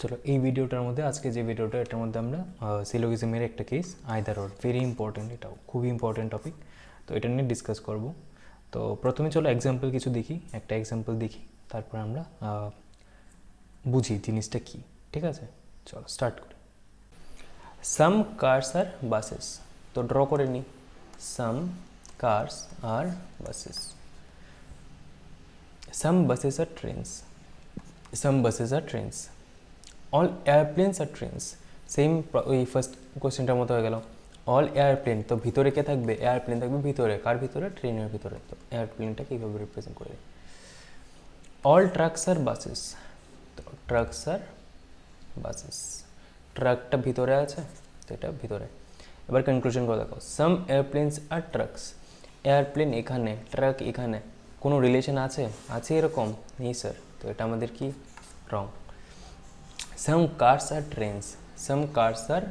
চলো এই ভিডিওটার মধ্যে আজকে যে ভিডিওটা এটার মধ্যে আমরা সিলোগিজমের একটা case either or very important, এটাও খুবই ইম্পর্টেন্ট টপিক। তো এটা নিয়ে ডিসকাস করব। তো প্রথমে চলো এক্সাম্পল কিছু দেখি, একটা এক্সাম্পল দেখি, তারপর আমরা বুঝি জিনিসটা কি। ঠিক আছে, চলো স্টার্ট করি। সাম কার্স আর বাসেস, তো ড্র করে নিই। সাম কার্স আর বাসেস, সাম বাসেস আর ট্রেন্স, সাম বাসেস আর ট্রেন্স, অল এয়ারপ্লেনস আর ট্রেনস। সেম ওই ফার্স্ট কোয়েশ্চেনটার মতো হয়ে গেল। অল এয়ারপ্লেন, তো ভিতরে কে থাকবে? এয়ারপ্লেন থাকবে ভিতরে। কার ভিতরে? ট্রেনের ভিতরে। তো এয়ারপ্লেনটাকে এইভাবে রিপ্রেজেন্ট করে। অল ট্রাকস আর বাসেস, তো ট্রাকস আর বাসেস, ট্রাকটা ভিতরে আছে তো এটা ভিতরে। এবার কনক্লুশন করে দেখো। সাম এয়ারপ্লেনস আর ট্রাকস, এয়ারপ্লেন এখানে, ট্রাক এখানে, কোনো রিলেশন আছে? আছে এরকম? নেই স্যার, তো এটা আমাদের কি রং। সাম কার্স আর ট্রেনস, সাম কার্স আর,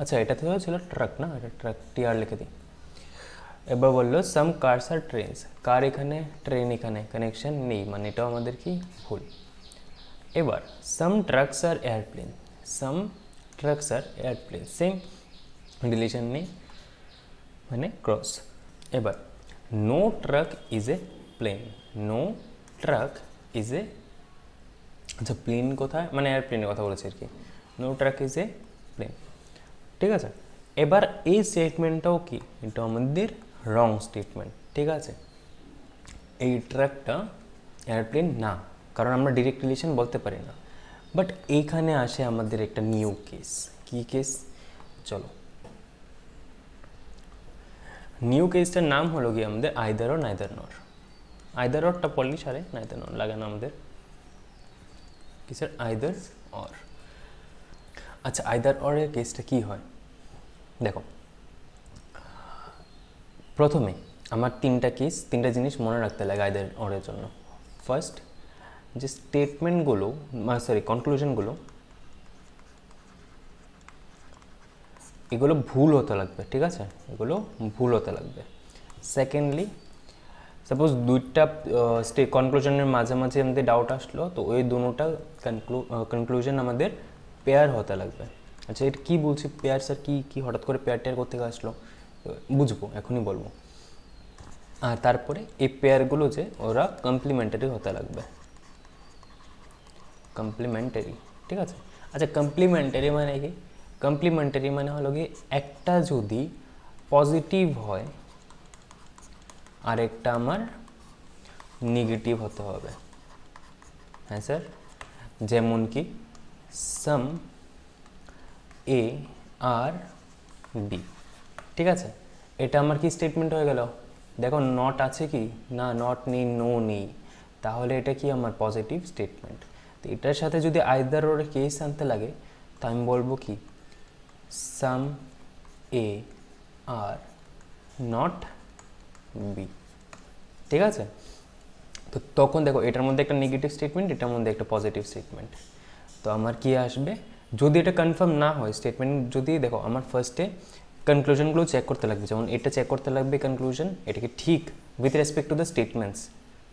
আচ্ছা এটা তো ছিল ট্রাক না, এটা ট্রাক টিআর লিখে দিই। এবার বললো সাম কার্স আর ট্রেনস, কার এখানে, ট্রেন এখানে, কানেকশন নেই, মানে এটাও আমাদের কি ভুল। এবার সাম ট্রাকস আর এয়ারপ্লেন, সাম ট্রাকস আর এয়ারপ্লেন, সেম রিলেশন নেই, মানে ক্রস। এবার no truck is a plane, no truck is a, আচ্ছা প্লেন কোথায়, মানে এয়ারপ্লেনের কথা বলেছি আর কি। No truck is a plane, ঠিক আছে। এবার এই স্টেটমেন্টটাও কি, এটা আমাদের রং স্টেটমেন্ট, ঠিক আছে। এই ট্রাকটা এয়ারপ্লেন না, কারণ আমরা ডিরেক্ট রিলেশন বলতে পারি না। বাট এইখানে আসে আমাদের একটা নিউ কেস। কি কেস? চলো, নিউ কেসটার নাম হলো কি আমাদের either or neither nor. Either অরটা পড়লি সারে, নাইদার নর লাগে না আমাদের। কি স্যার? Either or. আচ্ছা আইদার অরের কেসটা কি হয় দেখো। প্রথমে আমার তিনটা কেস, তিনটা জিনিস মনে রাখতে লাগে আইদার অরের জন্য। ফার্স্ট, যে স্টেটমেন্টগুলো, সরি কনক্লুশনগুলো, এগুলো ভুল হতে লাগবে, ঠিক আছে, এগুলো ভুল হতে লাগবে। সেকেন্ডলি, সাপোজ দুইটা কনক্লুশনের মাঝামাঝি আমাদের ডাউট আসলো, তো ওই দুটোটা কনক্লুশন আমাদের পেয়ার হতে লাগবে। আচ্ছা এটা কী বলছি পেয়ার স্যার, কী কী হঠাৎ করে পেয়ার টেয়ার করতে আসলো, বুঝবো এখনই বলবো। আর তারপরে এই পেয়ারগুলো যে ওরা কমপ্লিমেন্টারি হতে লাগবে, কমপ্লিমেন্টারি, ঠিক আছে। আচ্ছা কমপ্লিমেন্টারি মানে কি? কমপ্লিমেন্টারি মানে হলো কি, একটা যদি পজিটিভ হয় আর একটা আমার নেগেটিভ হতে হবে। হ্যাঁ স্যার, যেমন কি সাম এ আর বি, ঠিক আছে। এটা আমার কি স্টেটমেন্ট হয়ে গেল? দেখো নট আছে কি না, নট নেই, নো নেই, তাহলে এটা কি আমার পজিটিভ স্টেটমেন্ট। তো এটার সাথে যদি আইদার ওর কেস আনতে লাগে, তো আমি বলবো কি সাম এ আর নট বি, ঠিক আছে। তো তখন দেখো এটার মধ্যে একটা নেগেটিভ স্টেটমেন্ট, এটার মধ্যে একটা পজিটিভ স্টেটমেন্ট, তো আমার কি আসবে? যদি এটা কনফার্ম না হয় স্টেটমেন্ট, যদি দেখো আমার ফার্স্টে কনক্লুশনগুলো চেক করতে লাগবে, যেমন এটা চেক করতে লাগবে কনক্লুশন, এটা কি ঠিক with respect to the statements,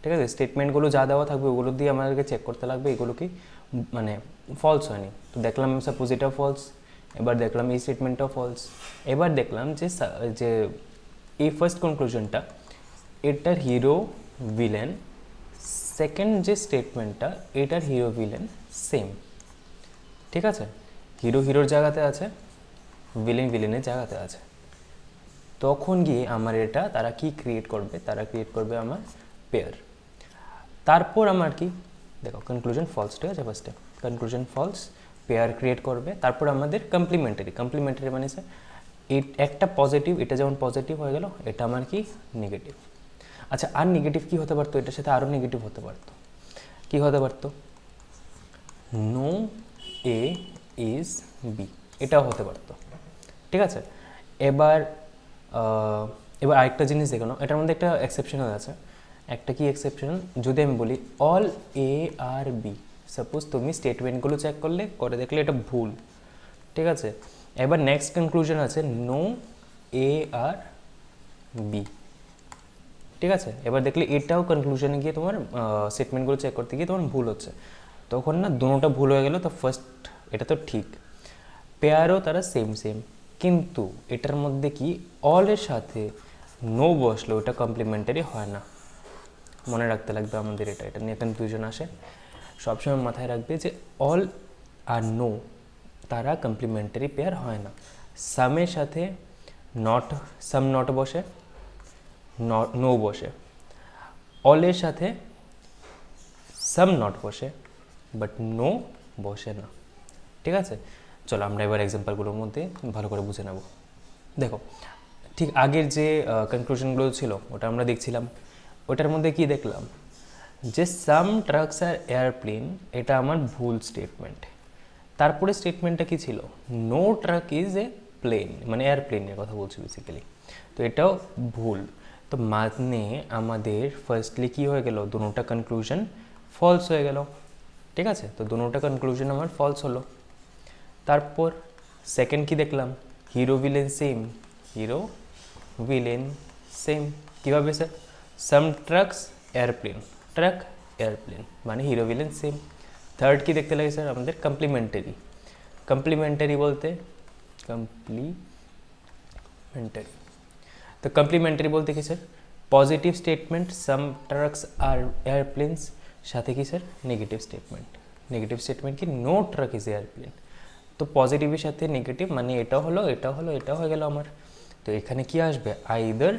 ঠিক আছে। স্টেটমেন্টগুলো যা দেওয়া থাকবে ওগুলো দিয়ে আমাদেরকে চেক করতে লাগবে এগুলো কি মানে ফলস হয়নি। তো দেখলাম সাপোজ এটা ফলস, এবার দেখলাম এই স্টেটমেন্টটাও ফলস, এবার দেখলাম যে যে এই ফার্স্ট কনক্লুশনটা, এটার হিরো ভিলেন, সেকেন্ড যে স্টেটমেন্টটা এটার হিরো ভিলেন সেম, ঠিক আছে। হিরো হিরোর জায়গাতে আছে, ভিলেন ভিলেনের জায়গাতে আছে। তখন গিয়ে আমার এটা তারা কি ক্রিয়েট করবে, তারা ক্রিয়েট করবে আমার পেয়ার। তারপর আমার কি দেখো কনক্লুশন ফলস, ঠিক আছে। ফার্স্টে কনক্লুশন ফলস, পেয়ার ক্রিয়েট করবে, তারপর আমাদের কমপ্লিমেন্টারি। কমপ্লিমেন্টারি মানে স্যার একটা পজিটিভ, এটা যেমন পজিটিভ হয়ে গেল, এটা আমার কি নেগেটিভ। আচ্ছা আর নেগেটিভ কি হতে পারতো? এটার সাথে আরও নেগেটিভ হতে পারতো। কি হতে পারতো? নো এ ইজ বি, এটাও হতে পারতো, ঠিক আছে। এবার এবার আরেকটা জিনিস দেখো না, এটার মধ্যে একটা এক্সেপশনাল আছে। একটা কি এক্সেপশনাল? যদি আমি বলি অল এ আর বি, সাপোজ তুমি স্টেটমেন্টগুলো চেক করলে, করে দেখলে এটা ভুল, ঠিক আছে। এবার নেক্সট কনক্লুশন আছে নো এ আর বি, ঠিক আছে। এবার দেখলে এটাও কনক্লুশনে গিয়ে তোমার স্টেটমেন্টগুলো চেক করতে গিয়ে তোমার ভুল হচ্ছে, তো তখন না দুটোটা ভুল হয়ে গেল। তো ফার্স্ট এটা তো ঠিক, পেয়ারও তারা সেম সেম, কিন্তু এটার মধ্যে কি অলের সাথে নো বসলো ওটা কমপ্লিমেন্টারি হয় না। মনে রাখতে লাগবে আমাদের, এটা নিয়ে কনফিউশন আসে। সবসময় মাথায় রাখবে যে অল আর নো তারা কমপ্লিমেন্টারি পেয়ার হয় না। সামের সাথে নট, সাম নট বসে, নো বসে। অলের সাথে সাম নট বসে, বাট নো বসে না। ঠিক আছে, চলো আমরা এবার এক্সাম্পলগুলোর মধ্যে ভালো করে বুঝে নেব। দেখো, ঠিক আগের যে কনক্লুশনগুলো ছিল ওটা আমরা দেখছিলাম, ওটার মধ্যে কি দেখলাম যে সাম ট্রাকস আর এয়ারপ্লেন, এটা আমার ভুল স্টেটমেন্ট। তারপরে স্টেটমেন্টটা কি ছিল, no truck is a plane, মানে এয়ারপ্লেনের কথা বলছি বেসিক্যালি। তো এটাও ভুল। তো মানে আমাদের ফার্স্টলি কি হয়ে গেল, দুটোটা কনক্লুশন ফলস হয়ে গেল। ঠিক আছে, তো দুটোটা কনক্লুশন আমার ফলস হলো। তারপর সেকেন্ড কি দেখলাম, hero villain same, hero villain same. কীভাবে স্যার, সাম ট্রাকস এয়ারপ্লেন, ট্রাক এয়ারপ্লেন, মানে হিরো ভিলেন সেম। থার্ড কি দেখতে লাগে স্যার আমাদের, কমপ্লিমেন্টারি। কমপ্লিমেন্টারি বলতে কমপ্লিমেন্টারি, তো কমপ্লিমেন্টারি বলতে কি স্যার, পজিটিভ স্টেটমেন্ট সাম ট্রাকস আর এয়ারপ্লেন্স, সাথে কি sir negative statement. Negative statement কি, নো ট্রাক ইজ এয়ারপ্লেন। তো পজিটিভের সাথে নেগেটিভ, মানে এটাও হলো এটাও হলো এটাও হয়ে গেল আমার। তো এখানে কি আসবে, আইদার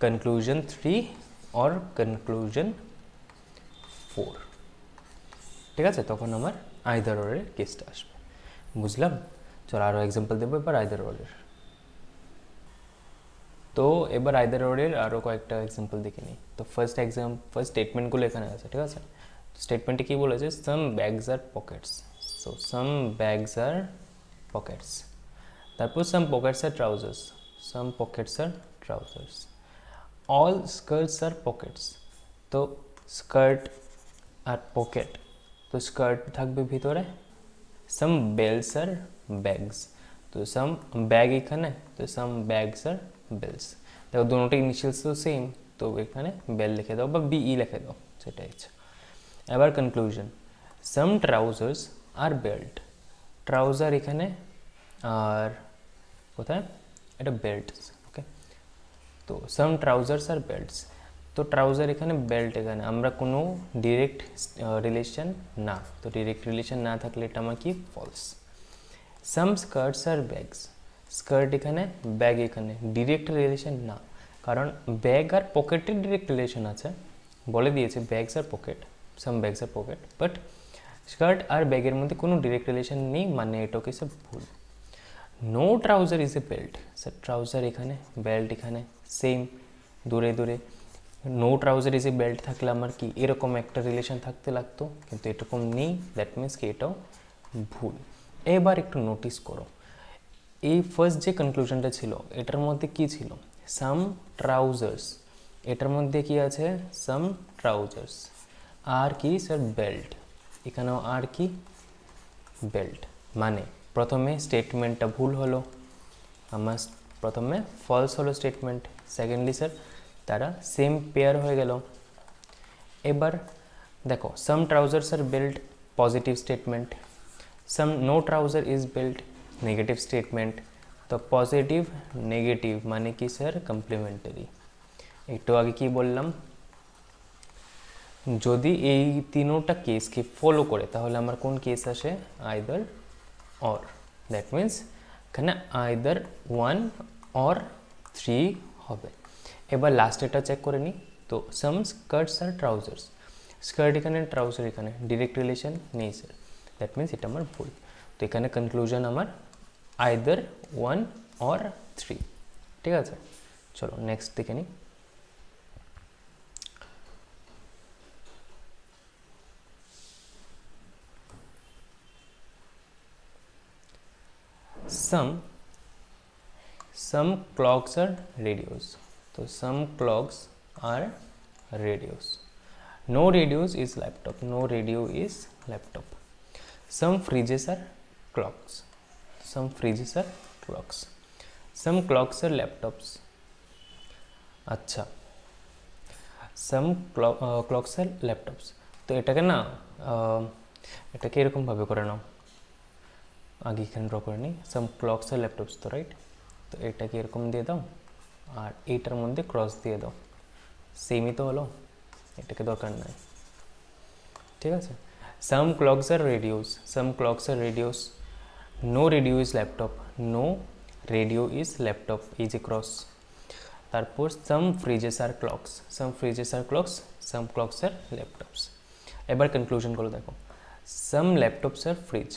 কনক্লুশন 3 অর কনক্লুশন 4। ঠিক আছে, তখন আমার আইদার অরের কেসটা আসবে। বুঝলাম, চলো আরও এক্সাম্পল দেবো এবার আইদার অরের। তো এবার আইদার অরের আরও কয়েকটা এক্সাম্পল দেখে নিই। তো ফার্স্ট স্টেটমেন্টগুলো এখানে আছে। ঠিক আছে, স্টেটমেন্টে কী বলেছে, সাম ব্যাগস আর পকেটস। সো সাম ব্যাগস আর পকেটস। তারপর সাম পকেটস আর ট্রাউজার্স, সাম পকেটস আর ট্রাউজার্স। অল স্কার্টস আর পকেটস, তো স্কার্ট আর পকেট, তো স্কার্ট থাকবে ভিতরে। সাম বেলস আর ব্যাগস, তো সাম ব্যাগ এখানে, তো সাম ব্যাগস আর বেলস। দেখো দুটোটা ইনিশিয়ালস তো সেম, তো এখানে বেল লিখে দাও বা বিই লিখে দাও, সেটাই ইচ্ছা। এবার conclusion, some trousers are belt. Trouser এখানে আর কোথায়, এটা বেল্ট। ওকে, তো সাম ট্রাউজার্স আর বেল্টস, তো ট্রাউজার এখানে, বেল্ট এখানে, আমরা কোনো ডিরেক্ট রিলেশন না, তো ডিরেক্ট রিলেশন না থাকলে এটা আমার কি, ফলস। সাম স্কার্টস আর ব্যাগস, স্কার্ট এখানে ব্যাগ এখানে, ডিরেক্ট রিলেশন না, কারণ ব্যাগ আর পকেটের ডিরেক্ট রিলেশন আছে, বলে দিয়েছে bags are pocket, some bags are pocket, but skirt আর ব্যাগের মধ্যে কোনো ডিরেক্ট রিলেশন নেই, মানে এটাকে সব ভুল। No trouser is a belt, sir trouser এখানে, বেল্ট এখানে, সেম দূরে দূরে। No trouser is a belt থাকলে আমার কি এরকম একটা রিলেশন থাকতে লাগতো, কিন্তু এরকম নেই, দ্যাট মিনস কি এটাও ভুল। এবার একটু নোটিস করো, এই ফার্স্ট যে কনক্লুশনটা ছিল এটার মধ্যে কি ছিল, সাম ট্রাউজার্স, এটার মধ্যে কি আছে, সাম ট্রাউজার্স, আর কি স্যার বেল্ট, এখানেও আর কি বেল্ট। মানে প্রথমে স্টেটমেন্টটা ভুল হলো আমার, প্রথমে ফলস হলো স্টেটমেন্ট, সেকেন্ডলি স্যার তারা সেম পেয়ার হয়ে গেল। এবার দেখো, some trousers are belt positive statement, some no trouser is belt negative statement. তো পজিটিভ নেগেটিভ মানে কি স্যার, কমপ্লিমেন্টারি। একটু আগে কি বললাম, যদি এই তিনোটা কেসকে ফলো করে তাহলে আমার কোন কেস আসে, আইদার অর, দ্যাট মিন্স এখানে আইদার 1 অর 3 হবে। এবার লাস্টেরটা চেক করে নিই, তো সাম স্কার্টস আর ট্রাউজার্স, স্কার্ট এখানে ট্রাউজার এখানে, ডিরেক্ট রিলেশন নেই স্যার, দ্যাট মিন্স এটা আমার ভুল। তো এখানে কনক্লুশন আমার আইদার 1 অর 3। ঠিক আছে, চলো নেক্সট দেখে নিই। some clocks are radios, so some clocks are radios. No radios is laptop, no radio is laptop. Some fridges are clocks, some fridges are clocks. Some clocks are laptops. अच्छा, some clocks are laptops. তো এটাকে না এটাকে এরকমভাবে করে নাও, আগে এখানে draw করে নিই। সাম ক্লকস আর ল্যাপটপস তো রাইট, তো এটাকে এরকম দিয়ে দাও আর এইটার মধ্যে ক্রস দিয়ে দাও, সেমই তো হলো, এটাকে দরকার নাই, ঠিক আছে। সাম ক্লকস আর রেডিওস, সাম ক্লকস আর radios, no radio is laptop, no radio is laptop, এই যে ক্রস। তারপর সাম ফ্রিজেস আর ক্লকস, সাম ফ্রিজেস আর ক্লকস, সাম ক্লকস আর ল্যাপটপস। এবার কনক্লুশন করো, দেখো সাম ল্যাপটপস আর ফ্রিজ,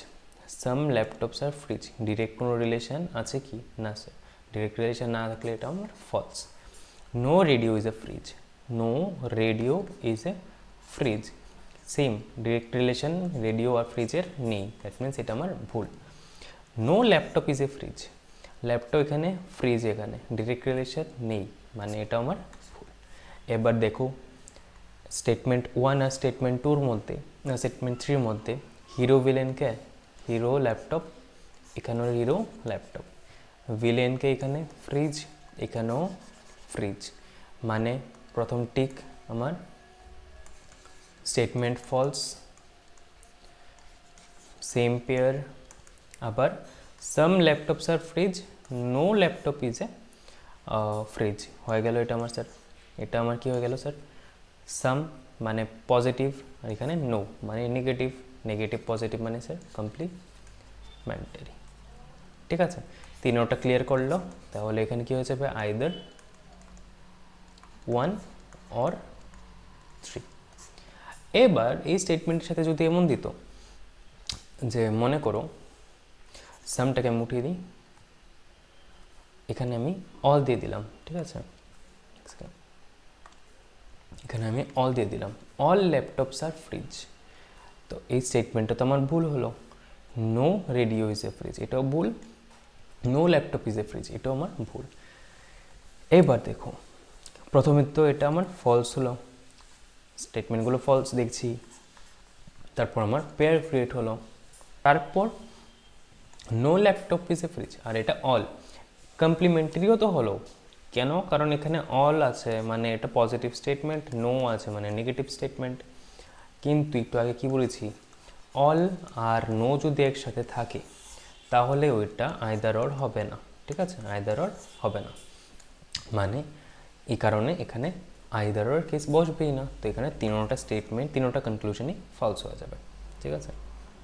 সাম ল্যাপটপস আর ফ্রিজ, ডিরেক্ট কোনো রিলেশন আছে কি না স্যার, ডিরেক্ট রিলেশন না থাকলে এটা আমার false. No radio is a fridge, no radio is a fridge, same direct relation radio আর ফ্রিজের নেই, দ্যাট মিনস এটা আমার ভুল। No laptop is a fridge, laptop এখানে ফ্রিজ এখানে ডিরেক্ট রিলেশন নেই, মানে এটা আমার ভুল। এবার দেখো স্টেটমেন্ট 1 আর স্টেটমেন্ট 2-র মধ্যে, স্টেটমেন্ট 3-র মধ্যে হিরো ভিলেনকে, হিরো ল্যাপটপ, এখানেও হিরো ল্যাপটপ, ভিলেনকে এখানে ফ্রিজ, এখানেও ফ্রিজ, মানে প্রথম টিক আমার স্টেটমেন্ট ফলস, সেম পেয়ার। আবার সাম ল্যাপটপস আর fridge, no laptop is a fridge, হয়ে গেল এটা আমার স্যার, এটা আমার কি হয়ে গেল স্যার, সাম মানে পজিটিভ আর এখানে নো মানে নেগেটিভ, নেগেটিভ পজিটিভ মানে স্যার কমপ্লিমেন্টারি, ঠিক আছে। তিনোটা ক্লিয়ার করলো, তাহলে এখানে কি হয়ে যাবে আইদার 1 অর 3। এবার এই স্টেটমেন্টের সাথে যদি এমন দিত যে মনে করো সামটাকে আমি উঠিয়ে দিই, এখানে আমি অল দিয়ে দিলাম, ঠিক আছে, এখানে আমি অল দিয়ে দিলাম, অল ল্যাপটপস আর ফ্রিজ, তো এই স্টেটমেন্টটা তো আমার ভুল হলো, no radio is a fridge এটাও ভুল, no laptop is a fridge এটাও আমার ভুল। এবার দেখো প্রথমে তো এটা আমার ফলস হলো, স্টেটমেন্টগুলো ফলস দেখছি, তারপর আমার পেয়ার ক্রিয়েট হলো, তারপর no laptop is a fridge আর এটা অল, কমপ্লিমেন্টারিও তো হলো, কেন, কারণ এখানে অল আছে মানে এটা পজিটিভ স্টেটমেন্ট, নো আছে মানে নেগেটিভ স্টেটমেন্ট, কিন্তু একটু আগে কি বলেছি, অল আর নো যদি একসাথে থাকে তাহলে ওইটা আইদার অর হবে না, ঠিক আছে, আইদার অর হবে না, মানে এই কারণে এখানে আইদার অর কেস বসবেই না, তো এখানে তিনোটা স্টেটমেন্ট তিনোটা কনক্লুশনই ফলস হয়ে যাবে, ঠিক আছে।